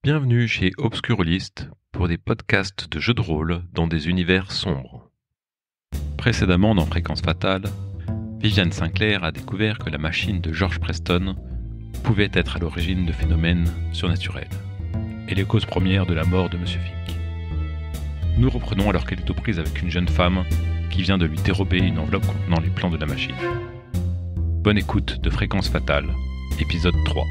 Bienvenue chez Obscurlist pour des podcasts de jeux de rôle dans des univers sombres. Précédemment dans Fréquence Fatale, Viviane Sinclair a découvert que la machine de George Preston pouvait être à l'origine de phénomènes surnaturels et les causes premières de la mort de Monsieur Fink. Nous reprenons alors qu'elle est aux prises avec une jeune femme qui vient de lui dérober une enveloppe contenant les plans de la machine. Bonne écoute de Fréquence Fatale, épisode 3.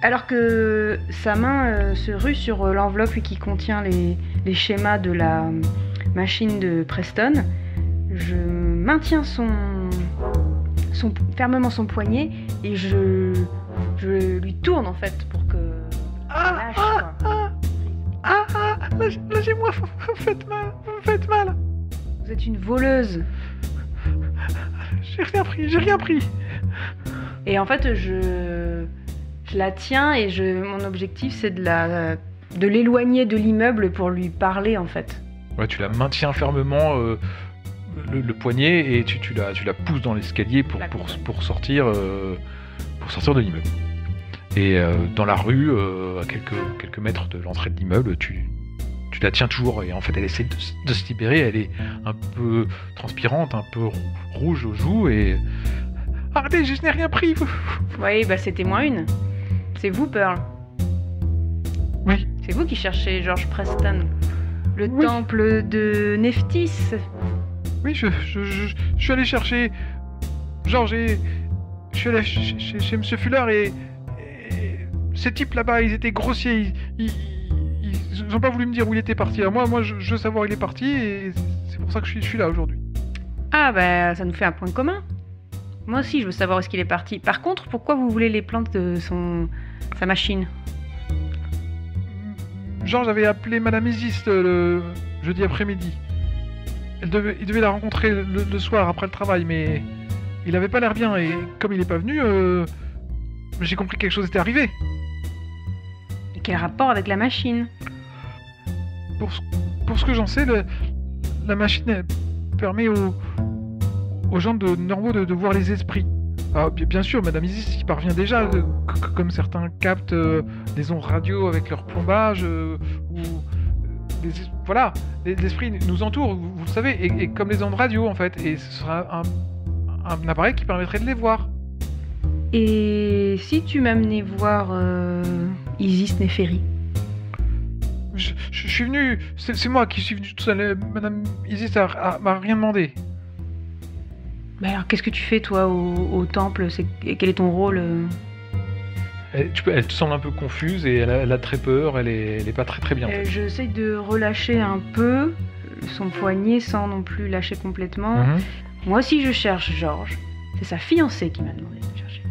Alors que sa main se rue sur l'enveloppe qui contient les schémas de la machine de Preston, je maintiens fermement son poignet et je lui tourne en fait pour que lâche. Lâchez-moi, vous me faites mal. Vous êtes une voleuse. J'ai rien pris. Et en fait, je la tiens et mon objectif c'est de l'éloigner de l'immeuble pour lui parler en fait. Ouais, tu la maintiens fermement le poignet et tu la pousses dans l'escalier pour sortir de l'immeuble. Et dans la rue, à quelques mètres de l'entrée de l'immeuble, tu la tiens toujours et en fait elle essaie de se libérer, elle est un peu transpirante, un peu rouge aux joues et... Arrêtez, je n'ai rien pris. Oui, c'était moi une. C'est vous, Pearl. Oui. C'est vous qui cherchez George Preston. Le temple de Nephthys. Oui, je suis allé chercher George et je suis allé chez Monsieur Fuller et ces types là-bas, ils étaient grossiers. Ils n'ont pas voulu me dire où il était parti. Alors moi, je veux savoir où il est parti et c'est pour ça que je suis là aujourd'hui. Ah, ça nous fait un point commun. Moi aussi, je veux savoir où est-ce qu'il est parti. Par contre, pourquoi vous voulez les plantes de sa machine ? George avait appelé Madame Isis le jeudi après-midi. Il devait la rencontrer le soir après le travail, mais il avait pas l'air bien et comme il est pas venu, j'ai compris que quelque chose était arrivé. Et quel rapport avec la machine ? Pour ce que j'en sais, la machine elle permet aux gens normaux de voir les esprits. Alors, bien sûr, Madame Isis y parvient déjà, comme certains captent des ondes radio avec leur plombage, les esprits nous entourent, vous le savez, et comme les ondes radio en fait, et ce sera un appareil qui permettrait de les voir. Et si tu m'amenais voir Isis Népheri ? Je suis venu, c'est moi qui suis venu tout seul, Madame Isis m'a rien demandé. Alors, qu'est-ce que tu fais, toi, au temple ? Quel est ton rôle ? Elle te semble un peu confuse et elle a très peur, elle est pas très bien. J'essaye de relâcher un peu son poignet sans non plus lâcher complètement. Mm-hmm. Moi aussi, je cherche Georges. C'est sa fiancée qui m'a demandé de me chercher.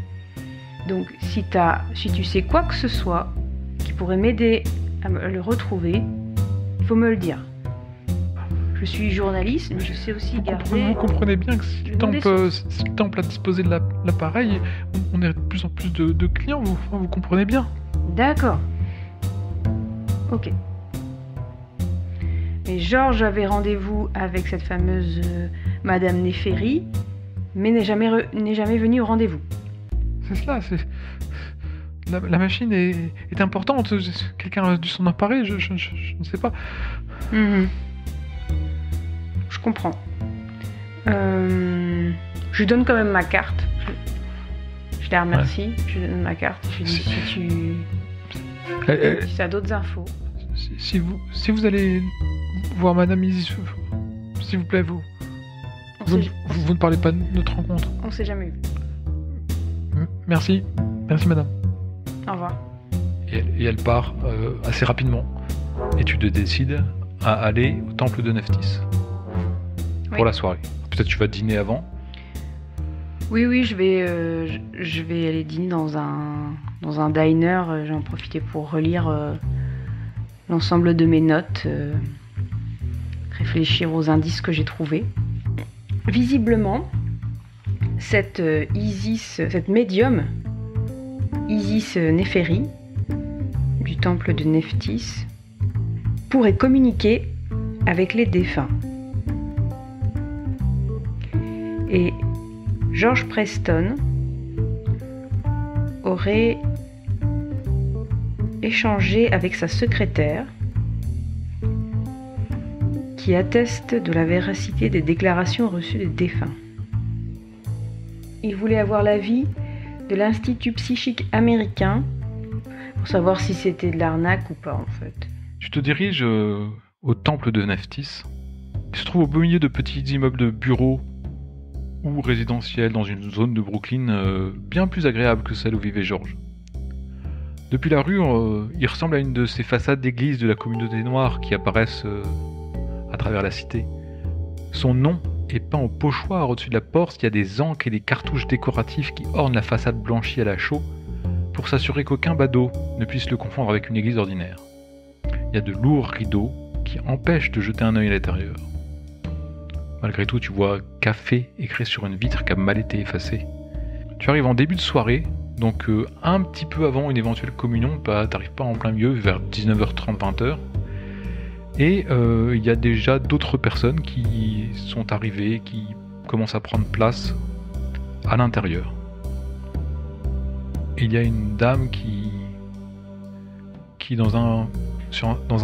Donc, si tu sais quoi que ce soit qui pourrait m'aider à le retrouver, il faut me le dire. Je suis journaliste, mais je sais aussi garder... Vous comprenez bien que si le temple a disposé de l'appareil, on est de plus en plus de clients, vous comprenez bien. D'accord. Ok. Et Georges avait rendez-vous avec cette fameuse Madame Népheri, mais n'est jamais venu au rendez-vous. C'est cela, La machine est importante, quelqu'un a dû s'en emparer, je ne sais pas. Mm-hmm. Je comprends. Je lui donne quand même ma carte. Je la remercie. Ouais. Je lui donne ma carte. Je lui dis si tu as d'autres infos. Si vous allez voir Madame Isis, s'il vous plaît, vous ne parlez pas de notre rencontre. On s'est jamais vu. Merci Madame. Au revoir. Et elle part assez rapidement. Et tu te décides à aller au temple de Nephthys. Pour la soirée. Peut-être tu vas dîner avant. Oui, je vais aller dîner dans un diner. Je vais en profiter pour relire l'ensemble de mes notes, réfléchir aux indices que j'ai trouvés. Visiblement, cette médium, Isis Népheri, du temple de Nephthys, pourrait communiquer avec les défunts. Et George Preston aurait échanger avec sa secrétaire qui atteste de la véracité des déclarations reçues des défunts. Il voulait avoir l'avis de l'Institut psychique américain pour savoir si c'était de l'arnaque ou pas en fait. Tu te diriges au temple de Nephthys, qui se trouve au beau milieu de petits immeubles de bureaux ou résidentiels dans une zone de Brooklyn bien plus agréable que celle où vivait George. Depuis la rue, il ressemble à une de ces façades d'église de la communauté noire qui apparaissent à travers la cité. Son nom est peint au pochoir au-dessus de la porte, il y a des ancres et des cartouches décoratifs qui ornent la façade blanchie à la chaux pour s'assurer qu'aucun badaud ne puisse le confondre avec une église ordinaire. Il y a de lourds rideaux qui empêchent de jeter un œil à l'intérieur. Malgré tout, tu vois café écrit sur une vitre qui a mal été effacée. Tu arrives en début de soirée, donc un petit peu avant une éventuelle communion, t'arrives pas en plein milieu, vers 19h30, 20h. Et il y a déjà d'autres personnes qui sont arrivées, qui commencent à prendre place à l'intérieur. Il y a une dame qui dans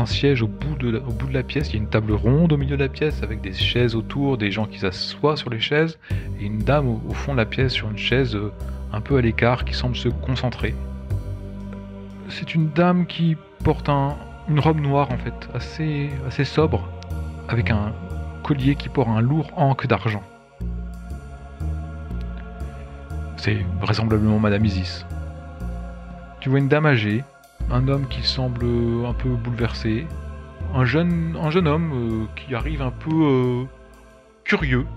un siège au bout de la pièce, il y a une table ronde au milieu de la pièce avec des chaises autour, des gens qui s'assoient sur les chaises, et une dame au fond de la pièce sur une chaise un peu à l'écart qui semble se concentrer. C'est une dame qui porte une robe noire en fait, assez sobre, avec un collier qui porte un lourd anque d'argent. C'est vraisemblablement Madame Isis. Tu vois une dame âgée, un homme qui semble un peu bouleversé, un jeune homme qui arrive un peu curieux,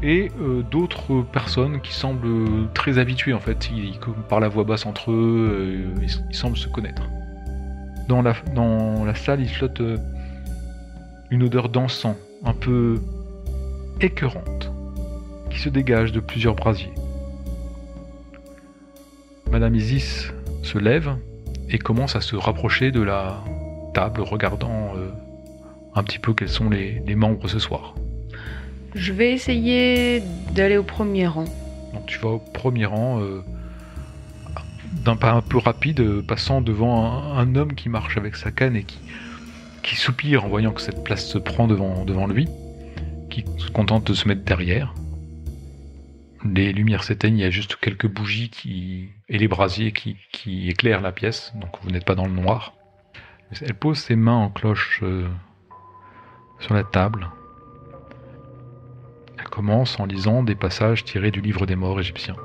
et d'autres personnes qui semblent très habituées en fait, ils parlent à voix basse entre eux, ils semblent se connaître. Dans la salle, il flotte une odeur d'encens, un peu écœurante, qui se dégage de plusieurs brasiers. Madame Isis se lève et commence à se rapprocher de la table, regardant un petit peu quels sont les membres ce soir. Je vais essayer d'aller au premier rang. Donc tu vas au premier rang, d'un pas un peu rapide, passant devant un homme qui marche avec sa canne et qui soupire en voyant que cette place se prend devant lui, qui se contente de se mettre derrière. Les lumières s'éteignent, il y a juste quelques bougies et les brasiers qui éclairent la pièce, donc vous n'êtes pas dans le noir. Elle pose ses mains en cloche sur la table. Elle commence en lisant des passages tirés du livre des morts égyptiens.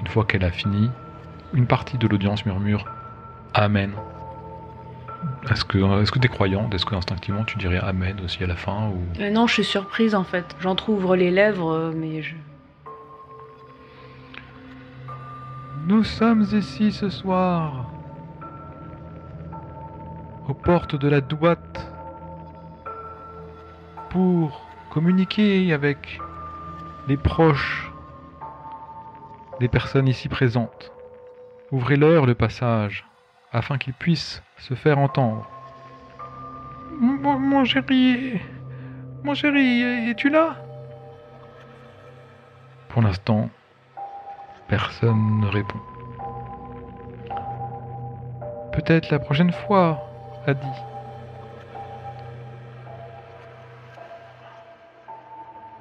Une fois qu'elle a fini, une partie de l'audience murmure « Amen ». Est-ce que t'es croyante? Est-ce que instinctivement tu dirais Amen aussi à la fin ou... Non, je suis surprise en fait. J'entrouvre les lèvres, mais je... Nous sommes ici ce soir, aux portes de la Douate, pour communiquer avec les proches des personnes ici présentes. Ouvrez-leur le passage, afin qu'ils puissent se faire entendre. Mon chéri, es-tu là? Pour l'instant, personne ne répond. Peut-être la prochaine fois, a dit.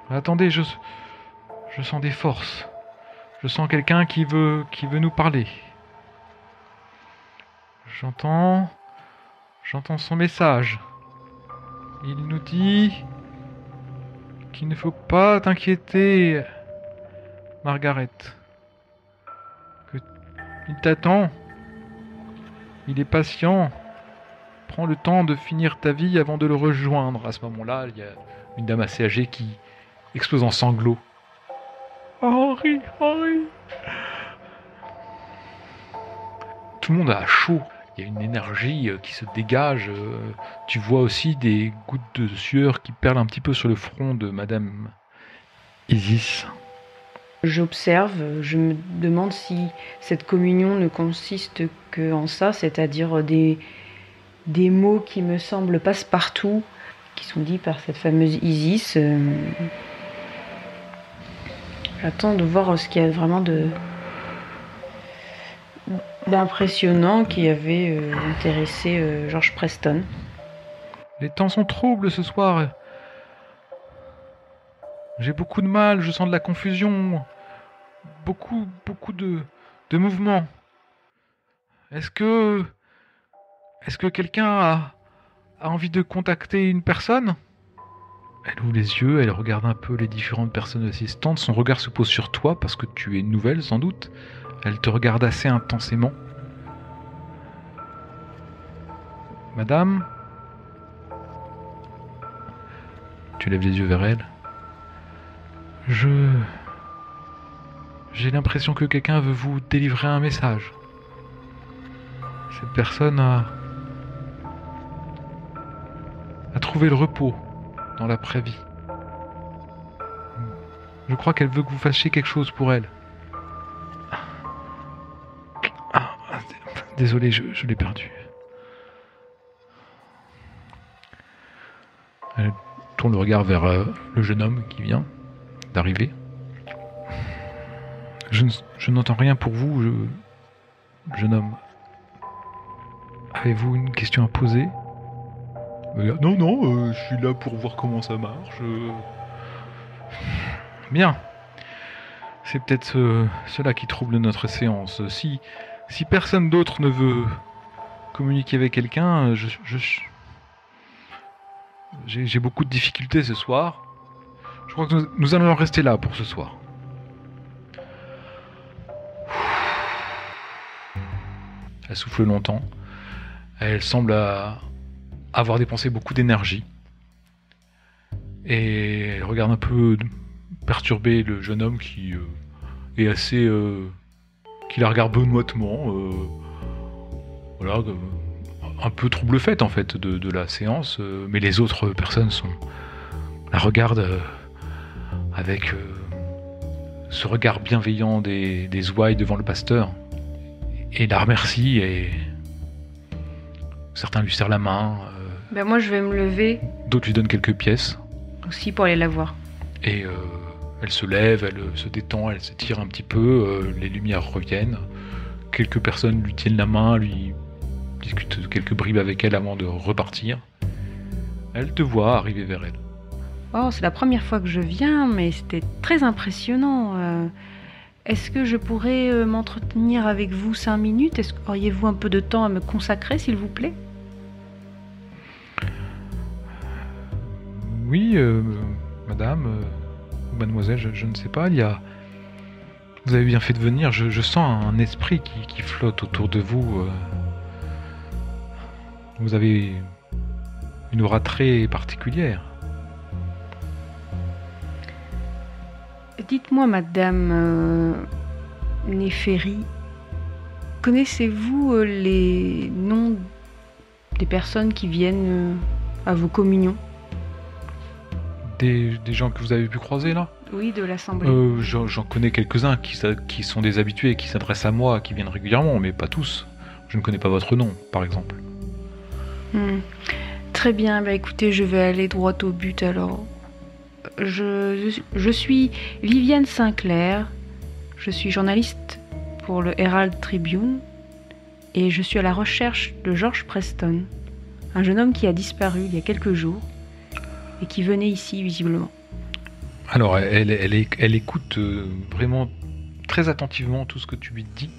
Attendez, je sens des forces. Je sens quelqu'un qui veut nous parler. J'entends son message. Il nous dit qu'il ne faut pas t'inquiéter, Margaret. Il t'attend. Il est patient. Prends le temps de finir ta vie avant de le rejoindre. À ce moment-là, il y a une dame assez âgée qui explose en sanglots. Henri. Tout le monde a chaud. Il y a une énergie qui se dégage. Tu vois aussi des gouttes de sueur qui perlent un petit peu sur le front de Madame Isis. J'observe, je me demande si cette communion ne consiste qu'en ça, c'est-à-dire des mots qui me semblent passe-partout, qui sont dits par cette fameuse Isis. J'attends de voir ce qu'il y a vraiment d'impressionnant qui avait intéressé George Preston. Les temps sont troubles ce soir. J'ai beaucoup de mal, je sens de la confusion. Beaucoup de mouvements. Est-ce que quelqu'un a envie de contacter une personne ? Elle ouvre les yeux, elle regarde un peu les différentes personnes assistantes. Son regard se pose sur toi parce que tu es nouvelle sans doute. Elle te regarde assez intensément. Madame ? Tu lèves les yeux vers elle. J'ai l'impression que quelqu'un veut vous délivrer un message. Cette personne a trouvé le repos dans l'après-vie. Je crois qu'elle veut que vous fassiez quelque chose pour elle. Désolé, je l'ai perdu. Elle tourne le regard vers le jeune homme qui vient d'arriver. Je n'entends rien pour vous, jeune homme. Avez-vous une question à poser ? Non, je suis là pour voir comment ça marche. Bien. C'est peut-être cela qui trouble notre séance. Si personne d'autre ne veut communiquer avec quelqu'un, j'ai beaucoup de difficultés ce soir. Je crois que nous allons rester là pour ce soir. Elle souffle longtemps. Elle semble avoir dépensé beaucoup d'énergie. Et elle regarde un peu perturbé le jeune homme qui est assez... qui la regarde benoîtement. Voilà, un peu trouble-fête en fait de la séance. Mais les autres personnes la regardent avec ce regard bienveillant des ouailles devant le pasteur. Et la remercie et certains lui serrent la main. Moi je vais me lever. D'autres lui donnent quelques pièces. Aussi pour aller la voir. Et elle se lève, elle se détend, elle s'étire un petit peu, les lumières reviennent. Quelques personnes lui tiennent la main, lui discutent quelques bribes avec elle avant de repartir. Elle te voit arriver vers elle. Oh, c'est la première fois que je viens, mais c'était très impressionnant. Est-ce que je pourrais m'entretenir avec vous 5 minutes ? Auriez-vous un peu de temps à me consacrer, s'il vous plaît ? Oui, madame, ou mademoiselle, je ne sais pas, vous avez bien fait de venir, je sens un esprit qui flotte autour de vous. Vous avez une aura très particulière. Dites-moi, madame Néféri, connaissez-vous les noms des personnes qui viennent à vos communions ? Des gens que vous avez pu croiser là ? Oui, de l'assemblée. J'en connais quelques-uns qui sont des habitués, qui s'adressent à moi, qui viennent régulièrement, mais pas tous. Je ne connais pas votre nom, par exemple. Très bien, écoutez, je vais aller droit au but alors. Je suis Viviane Sinclair, je suis journaliste pour le Herald Tribune et je suis à la recherche de George Preston, un jeune homme qui a disparu il y a quelques jours et qui venait ici visiblement. Alors elle écoute vraiment très attentivement tout ce que tu lui dis.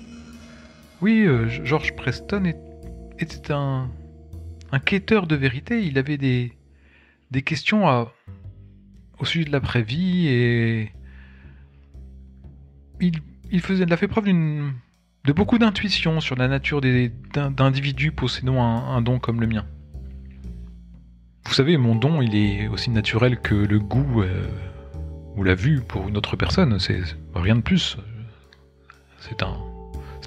Oui, George Preston était un quêteur de vérité, il avait des questions au sujet de l'après-vie et il a fait preuve de beaucoup d'intuition sur la nature d'individus possédant un don comme le mien. Vous savez, mon don, il est aussi naturel que le goût ou la vue pour une autre personne, c'est rien de plus. C'est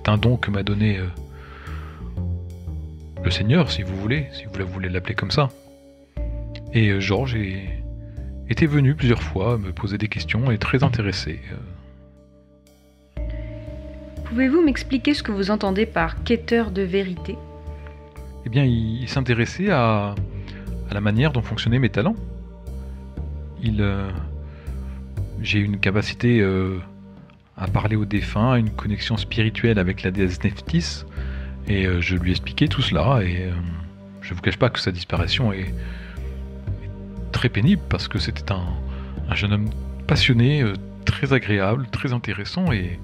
un don que m'a donné le Seigneur, si vous voulez l'appeler comme ça. Et Georges était venu plusieurs fois me poser des questions et très intéressé. Pouvez-vous m'expliquer ce que vous entendez par quêteur de vérité ? Eh bien, il s'intéressait à la manière dont fonctionnaient mes talents. J'ai une capacité à parler aux défunts, une connexion spirituelle avec la déesse Nephthys. Et je lui ai expliqué tout cela, et je vous cache pas que sa disparition est très pénible, parce que c'était un jeune homme passionné, très agréable, très intéressant, et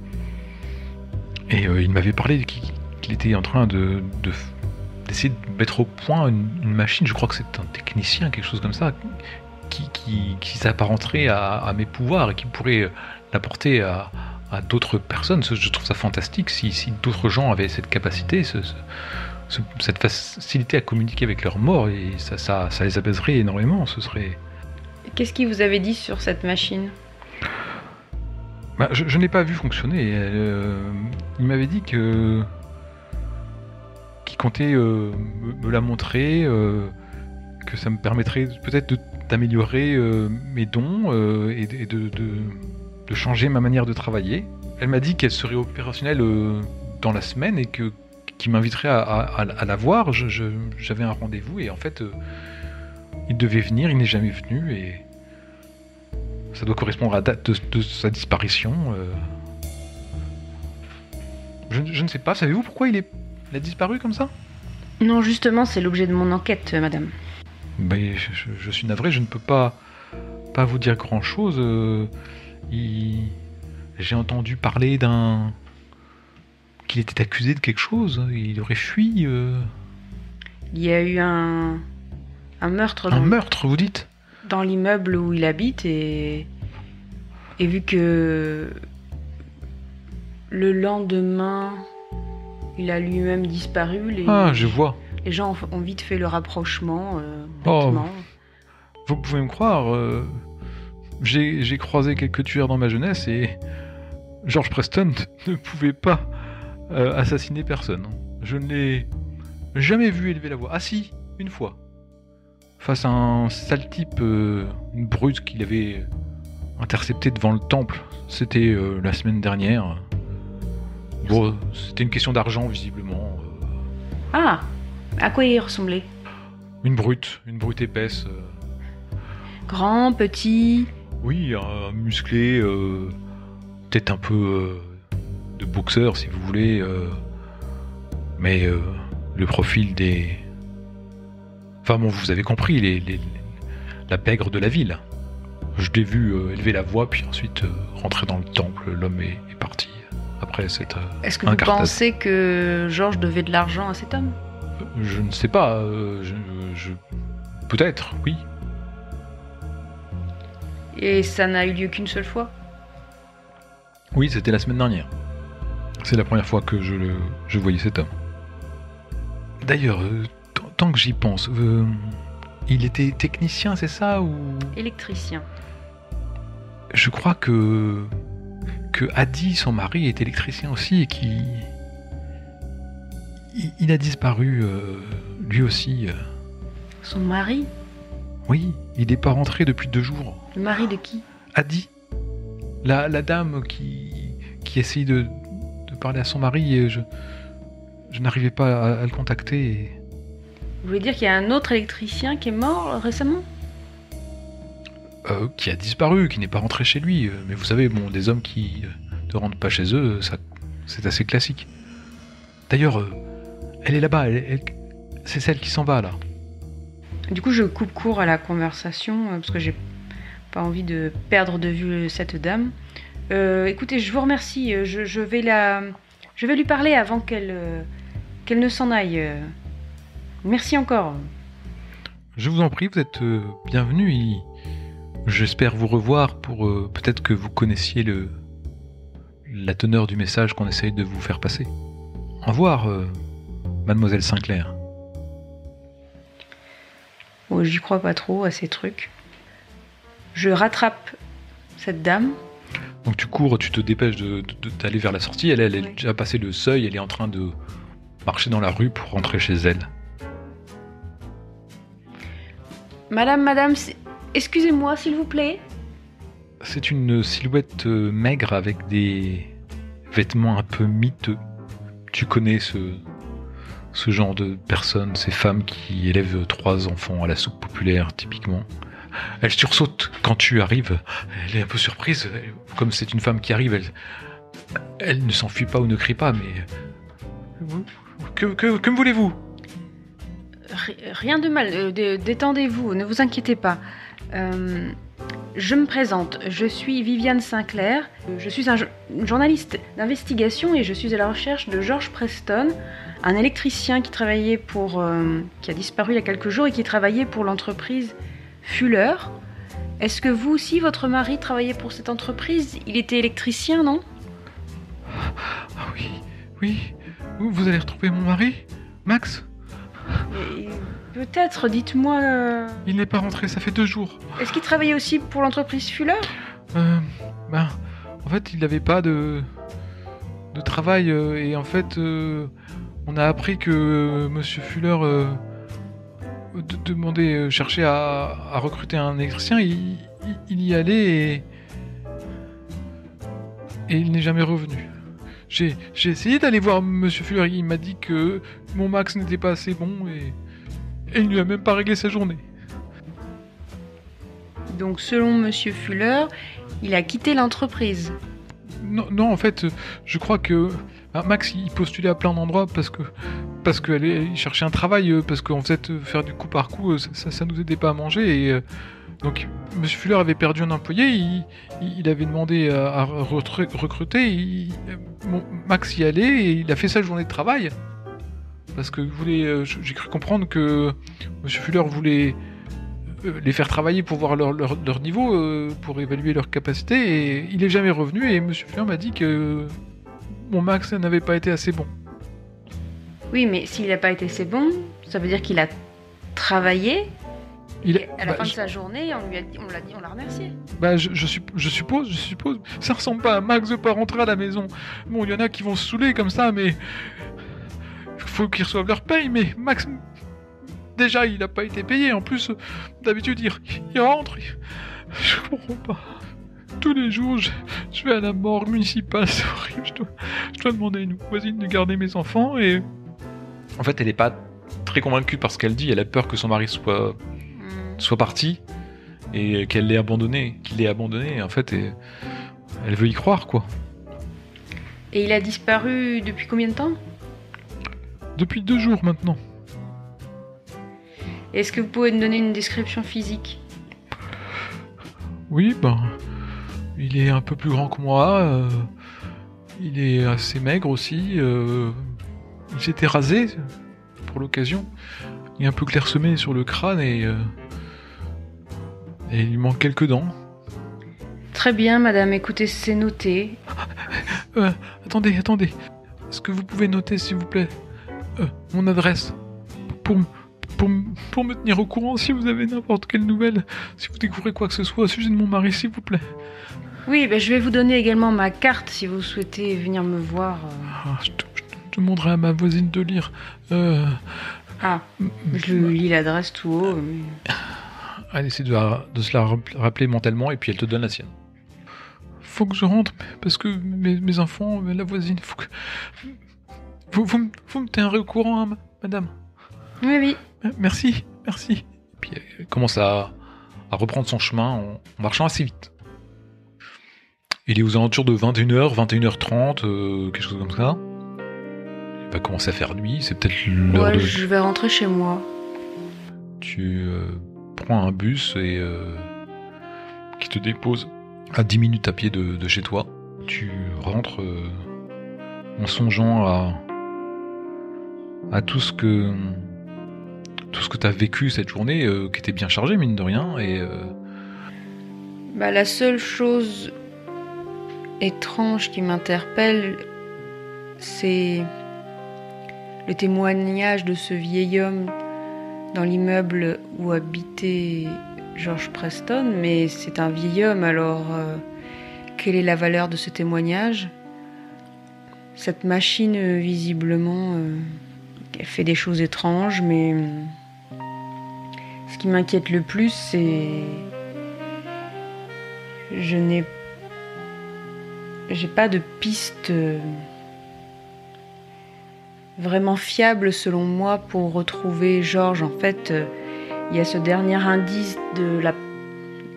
il m'avait parlé qu'il était en train d'essayer de mettre au point une machine, je crois que c'est un technicien, quelque chose comme ça, qui s'apparenterait à mes pouvoirs et qui pourrait l'apporter à d'autres personnes. Je trouve ça fantastique si d'autres gens avaient cette capacité, cette facilité à communiquer avec leurs morts, et ça les apaiserait énormément. Ce serait... Qu'est-ce qu'il vous avait dit sur cette machine ? Je ne l'ai pas vu fonctionner. Il m'avait dit qu'il comptait me la montrer, que ça me permettrait peut-être d'améliorer mes dons et de changer ma manière de travailler. Elle m'a dit qu'elle serait opérationnelle dans la semaine et qu'il m'inviterait à la voir. J'avais un rendez-vous et en fait, il devait venir, il n'est jamais venu, et ça doit correspondre à la date de sa disparition. Je ne sais pas, savez-vous pourquoi il a disparu comme ça ? Non, justement, c'est l'objet de mon enquête, madame. Je suis navré, je ne peux pas vous dire grand-chose. J'ai entendu parler qu'il était accusé de quelque chose, il aurait fui. Il y a eu un meurtre. Un meurtre, vous dites ? Dans l'immeuble où il habite, et vu que le lendemain, il a lui-même disparu, je vois. Les gens ont vite fait le rapprochement. Bêtement. Vous pouvez me croire, j'ai croisé quelques tueurs dans ma jeunesse, et George Preston ne pouvait pas assassiner personne. Je ne l'ai jamais vu élever la voix. Ah si, une fois. Face à un sale type, une brute qu'il avait intercepté devant le temple. C'était la semaine dernière. Bon, c'était une question d'argent, visiblement. Ah, à quoi il ressemblait ? Une brute épaisse. Grand, petit ? Oui, musclé, peut-être un peu de boxeur, si vous voulez. Mais le profil des... Enfin bon, vous avez compris, la pègre de la ville. Je l'ai vu élever la voix, puis ensuite rentrer dans le temple. L'homme est parti après cette Est-ce que vous pensez que Georges devait de l'argent à cet homme ? Je ne sais pas. Peut-être, oui. Et ça n'a eu lieu qu'une seule fois ? Oui, c'était la semaine dernière. C'est la première fois que je voyais cet homme. D'ailleurs, tant que j'y pense, il était technicien, c'est ça, ou... Électricien. Je crois que Adi, son mari, est électricien aussi, et il a disparu, lui aussi. Son mari ? Oui, il n'est pas rentré depuis 2 jours. Le mari de qui ? Adi, la dame qui essaye de parler à son mari, et je n'arrivais pas à le contacter. Et... Vous voulez dire qu'il y a un autre électricien qui est mort récemment ? Qui a disparu, qui n'est pas rentré chez lui. Mais vous savez, bon, des hommes qui ne rentrent pas chez eux, ça, c'est assez classique. D'ailleurs, elle est là-bas, c'est celle qui s'en va, là. Du coup, je coupe court à la conversation, parce que j'ai pas envie de perdre de vue cette dame. Écoutez, je vous remercie, je vais lui parler avant qu'elle ne s'en aille. Merci encore. Je vous en prie, vous êtes bienvenue. J'espère vous revoir pour peut-être que vous connaissiez la teneur du message qu'on essaye de vous faire passer. Au revoir, mademoiselle Sinclair. Bon, j'y crois pas trop à ces trucs. Je rattrape cette dame. Donc tu cours, tu te dépêches d'aller vers la sortie. Elle est déjà passé le seuil, elle est en train de marcher dans la rue pour rentrer chez elle. Madame, excusez-moi, s'il vous plaît. C'est une silhouette maigre avec des vêtements un peu miteux. Tu connais ce genre de personnes, ces femmes qui élèvent 3 enfants à la soupe populaire, typiquement. Elle sursaute quand tu arrives. Elle est un peu surprise. Comme c'est une femme qui arrive, elle ne s'enfuit pas ou ne crie pas, mais... Que me voulez-vous ? Rien de mal, détendez-vous, ne vous inquiétez pas. Je me présente, je suis Viviane Sinclair, je suis une journaliste d'investigation et je suis à la recherche de George Preston, un électricien qui a disparu il y a quelques jours et qui travaillait pour l'entreprise Fuller. Est-ce que vous aussi, votre mari travaillait pour cette entreprise ? Il était électricien, non ? Ah oui. Vous allez retrouver mon mari, Max ? Peut-être, dites-moi... Il n'est pas rentré, ça fait 2 jours. Est-ce qu'il travaillait aussi pour l'entreprise Fuller ? En fait, il n'avait pas de travail et en fait, on a appris que Monsieur Fuller cherchait à recruter un électricien. Il y allait et il n'est jamais revenu. J'ai essayé d'aller voir Monsieur Fuller, il m'a dit que mon Max n'était pas assez bon et il ne lui a même pas réglé sa journée. Donc selon Monsieur Fuller, il a quitté l'entreprise. Non, en fait, je crois que Max il postulait à plein d'endroits parce qu'il cherchait un travail, parce qu'en fait faire du coup par coup, ça nous aidait pas à manger et donc Monsieur Fuller avait perdu un employé, il avait demandé à recruter, Max y allait et il a fait sa journée de travail parce que j'ai cru comprendre que Monsieur Fuller voulait les faire travailler pour voir leur niveau, pour évaluer leur capacité, et il est jamais revenu et Monsieur Fuller m'a dit que mon Max n'avait pas été assez bon. Oui, mais s'il n'a pas été assez bon, ça veut dire qu'il a travaillé. À la fin de sa journée, on l'a remercié. Je suppose. Ça ressemble pas à Max de pas rentrer à la maison. Bon, il y en a qui vont se saouler comme ça, mais il faut qu'ils reçoivent leur paye. Mais Max, déjà, il n'a pas été payé. En plus, d'habitude, il rentre. Je comprends pas. Tous les jours, je vais à la morgue municipale, c'est horrible. Je dois demander à une voisine de garder mes enfants et... En fait, elle est pas très convaincue par ce qu'elle dit. Elle a peur que son mari soit parti et qu'il l'ait abandonné. En fait, et elle veut y croire, quoi. Et il a disparu depuis combien de temps ? Depuis 2 jours maintenant. Est-ce que vous pouvez me donner une description physique ? Oui, il est un peu plus grand que moi. Il est assez maigre aussi. Il s'était rasé pour l'occasion. Il est un peu clairsemé sur le crâne et il lui manque quelques dents. Très bien, madame. Écoutez, c'est noté. Attendez. Est-ce que vous pouvez noter, s'il vous plaît, mon adresse pour me tenir au courant si vous avez n'importe quelle nouvelle, si vous découvrez quoi que ce soit au sujet de mon mari, s'il vous plaît. Oui, je vais vous donner également ma carte si vous souhaitez venir me voir. Je demanderai à ma voisine de lire. Je lis l'adresse tout haut. Mais... Elle essaie de se la rappeler mentalement et puis elle te donne la sienne. Faut que je rentre parce que mes enfants, la voisine, faut que... Vous me tiendrez au courant, hein, madame. Oui. Merci. Et puis elle commence à reprendre son chemin en marchant assez vite. Il est aux alentours de 21h, 21h30, quelque chose comme ça. Il va commencer à faire nuit, c'est peut-être l'heure de... je vais rentrer chez moi. Tu prends un bus et qui te dépose à 10 minutes à pied de chez toi. Tu rentres en songeant à tout ce que tu as vécu cette journée, qui était bien chargée, mine de rien. Et la seule chose étrange qui m'interpelle, c'est le témoignage de ce vieil homme dans l'immeuble où habitait George Preston. Mais c'est un vieil homme, alors quelle est la valeur de ce témoignage ? Cette machine, visiblement, elle fait des choses étranges, mais ce qui m'inquiète le plus, c'est... J'ai pas de piste vraiment fiable, selon moi, pour retrouver George. En fait, il y a ce dernier indice de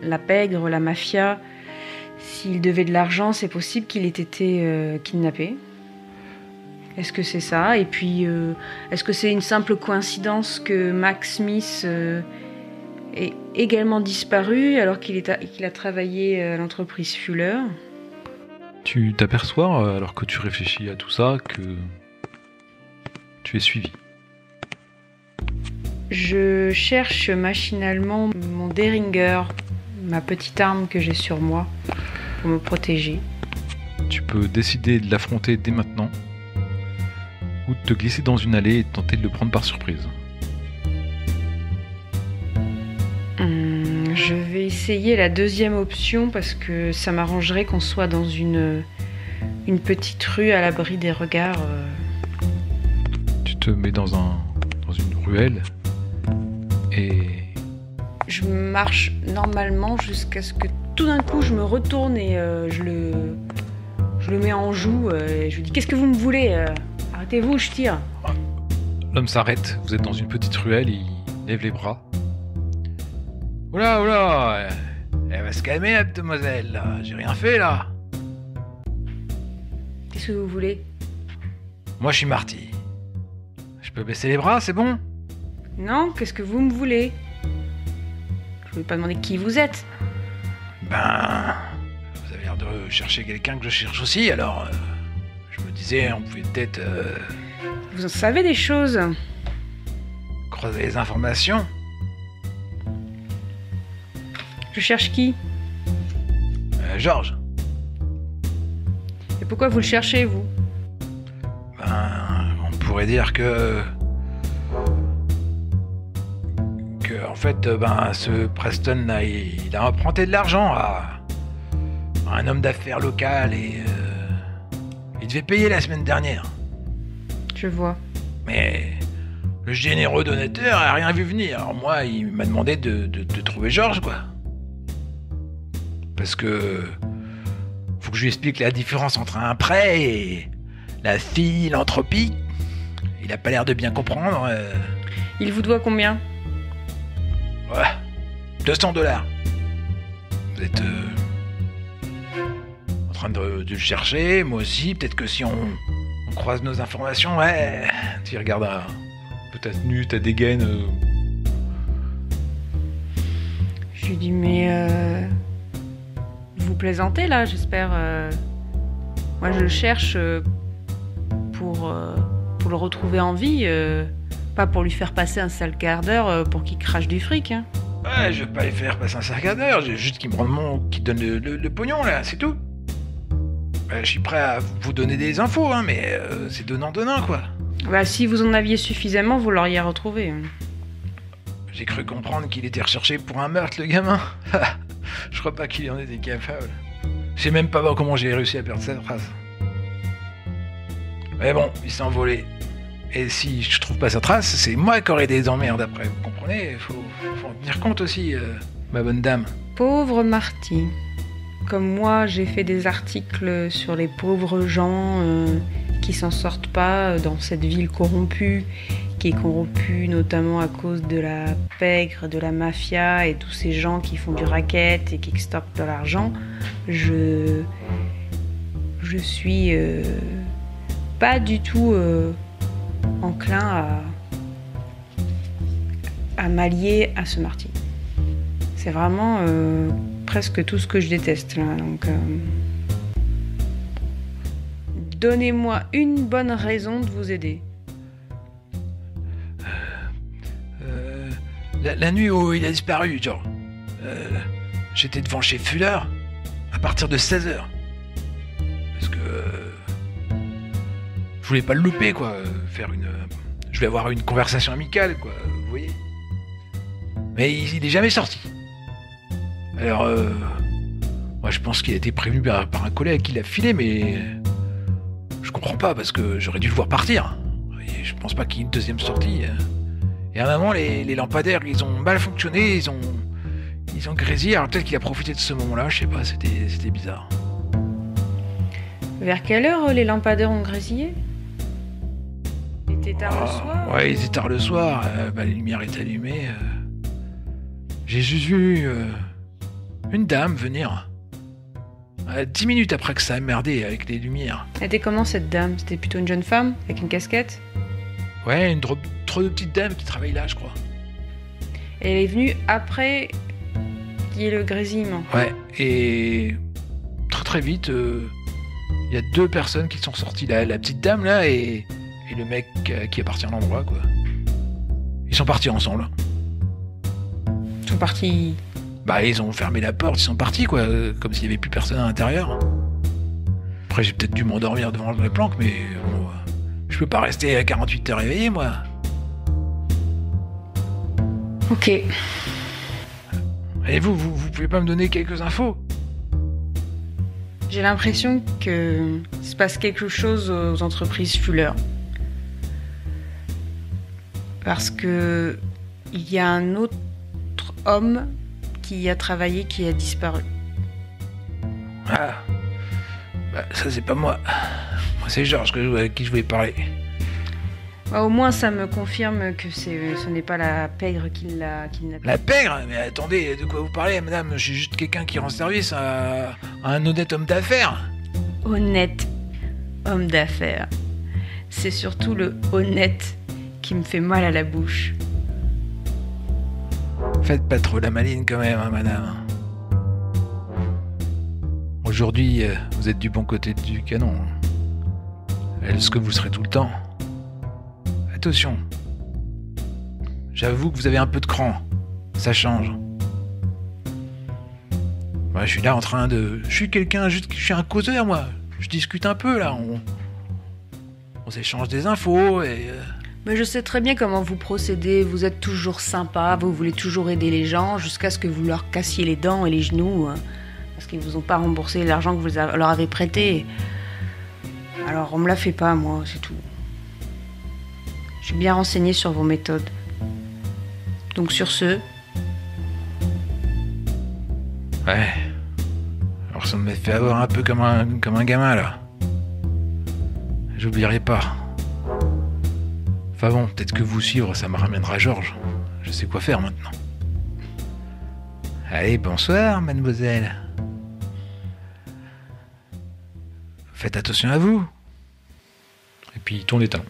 la pègre, la mafia. S'il devait de l'argent, c'est possible qu'il ait été kidnappé. Est-ce que c'est ça? Et puis, est-ce que c'est une simple coïncidence que Max Smith ait également disparu alors qu'il a travaillé à l'entreprise Fuller? Tu t'aperçois, alors que tu réfléchis à tout ça, que tu es suivi. Je cherche machinalement mon Derringer, ma petite arme que j'ai sur moi, pour me protéger. Tu peux décider de l'affronter dès maintenant, ou de te glisser dans une allée et tenter de le prendre par surprise. Je vais essayer la deuxième option parce que ça m'arrangerait qu'on soit dans une petite rue à l'abri des regards. Tu te mets dans une ruelle et... Je marche normalement jusqu'à ce que tout d'un coup je me retourne et je le mets en joue. Et je lui dis: qu'est-ce que vous me voulez? Arrêtez-vous, je tire. L'homme s'arrête, vous êtes dans une petite ruelle, il lève les bras. Oula, oula, elle va se calmer, la demoiselle, là. J'ai rien fait, là. Qu'est-ce que vous voulez? Moi, je suis Marty. Je peux baisser les bras, c'est bon? Non, qu'est-ce que vous me voulez? Je ne vais pas demander qui vous êtes. Ben, vous avez l'air de chercher quelqu'un que je cherche aussi, alors... je me disais, on pouvait peut-être... Vous en savez des choses. croiser les informations. Je cherche qui? Georges. Et pourquoi vous le cherchez, vous? Ben, on pourrait dire que en fait, ben, ce Preston là, il a emprunté de l'argent à un homme d'affaires local et il devait payer la semaine dernière. Je vois. Mais le généreux donateur a rien vu venir. Alors moi, il m'a demandé de trouver Georges, quoi. Parce que faut que je lui explique la différence entre un prêt et la philanthropie. Il a pas l'air de bien comprendre. Il vous doit combien? Ouais, $200. Vous êtes en train de le chercher, moi aussi. Peut-être que si on croise nos informations, ouais. Tu regardes un peu ta tenue, ta dégaine. Je lui dis, mais vous plaisantez là, j'espère. Moi, je le cherche pour le retrouver en vie, pas pour lui faire passer un sale quart d'heure pour qu'il crache du fric. Hein. Ouais, je vais pas les faire passer un sale quart d'heure, j'ai juste qu'il me donne le pognon là, c'est tout. Je suis prêt à vous donner des infos, hein, mais c'est donnant-donnant, quoi. Bah, si vous en aviez suffisamment, vous l'auriez retrouvé. J'ai cru comprendre qu'il était recherché pour un meurtre, le gamin. Je crois pas qu'il en était capable. Je sais même pas comment j'ai réussi à perdre cette trace. Mais bon, il s'est envolé. Et si je trouve pas sa trace, c'est moi qui aurai des emmerdes après, vous comprenez? Faut en tenir compte aussi, ma bonne dame. Pauvre Marty. Comme moi, j'ai fait des articles sur les pauvres gens qui s'en sortent pas dans cette ville corrompue, qui est corrompue notamment à cause de la pègre, de la mafia et tous ces gens qui font du racket et qui extorquent de l'argent. Je suis pas du tout enclin à m'allier à ce Marty. C'est vraiment presque tout ce que je déteste là. Donc, donnez-moi une bonne raison de vous aider. La nuit où il a disparu, genre, j'étais devant chez Fuller à partir de 16h. Parce que je voulais pas le louper, quoi. Je voulais avoir une conversation amicale, quoi. Vous voyez. Mais il est jamais sorti. Alors, moi je pense qu'il a été prévenu par un collègue qui l'a filé, mais je comprends pas parce que j'aurais dû le voir partir. Et je pense pas qu'il y ait une deuxième sortie. Et à un moment, les lampadaires, ils ont mal fonctionné, ils ont grésillé. Alors peut-être qu'il a profité de ce moment-là, je sais pas, c'était bizarre. Vers quelle heure les lampadaires ont grésillé? Il était tard le soir? Ouais, il était tard le soir, les lumières étaient allumées. J'ai juste vu une dame venir. 10 minutes après que ça a merdé avec les lumières. Elle était comment cette dame? C'était plutôt une jeune femme avec une casquette? Ouais, une trop de petite dame qui travaille là, je crois. Elle est venue après qu'il y ait le grésillement. Ouais, et très vite, il y a 2 personnes qui sont sorties là, la petite dame là et le mec qui est parti à l'endroit, quoi. Ils sont partis ensemble. Ils sont partis... Bah, ils ont fermé la porte, ils sont partis, quoi, comme s'il n'y avait plus personne à l'intérieur. Après, j'ai peut-être dû m'endormir devant la planque, mais bon, je peux pas rester à 48 heures éveillé, moi. Ok. Et vous pouvez pas me donner quelques infos? J'ai l'impression que se passe quelque chose aux entreprises Fuller. Parce que il y a un autre homme qui y a travaillé qui a disparu. Ah, bah, ça c'est pas moi. Moi c'est Georges avec qui je voulais parler. Bah, au moins ça me confirme que ce n'est pas la pègre qui l'a kidnappé. La pègre? Mais attendez, de quoi vous parlez, madame? Je suis juste quelqu'un qui rend service à un honnête homme d'affaires. Honnête homme d'affaires. C'est surtout le honnête qui me fait mal à la bouche. Faites pas trop la maline quand même, hein, madame. Aujourd'hui, vous êtes du bon côté du canon. Est-ce que vous serez tout le temps? Attention. J'avoue que vous avez un peu de cran. Ça change. Moi, je suis là en train de... Je suis un causeur, moi. Je discute un peu, là. On s'échange des infos et... Mais je sais très bien comment vous procédez. Vous êtes toujours sympa, vous voulez toujours aider les gens jusqu'à ce que vous leur cassiez les dents et les genoux parce qu'ils vous ont pas remboursé l'argent que vous leur avez prêté. Alors on me la fait pas, moi, c'est tout. Je suis bien renseignée sur vos méthodes. Donc sur ce... Ouais. Alors ça me fait avoir un peu comme un gamin, là. J'oublierai pas. Enfin bon, peut-être que vous suivre, ça me ramènera Georges. Je sais quoi faire maintenant. Allez, bonsoir, mademoiselle. Faites attention à vous. Et puis il tourne les talons.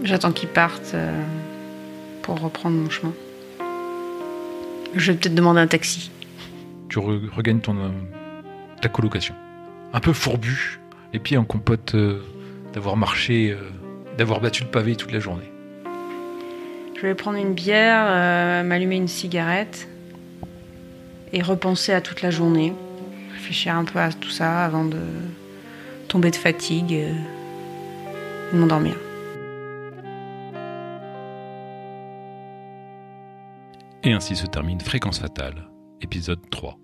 J'attends qu'ils partent pour reprendre mon chemin. Je vais peut-être demander un taxi. Tu regagnes ta colocation. Un peu fourbu, les pieds en compote d'avoir marché... d'avoir battu le pavé toute la journée. Je vais prendre une bière, m'allumer une cigarette et repenser à toute la journée. Réfléchir un peu à tout ça avant de tomber de fatigue et de m'endormir. Et ainsi se termine Fréquence Fatale, épisode 3.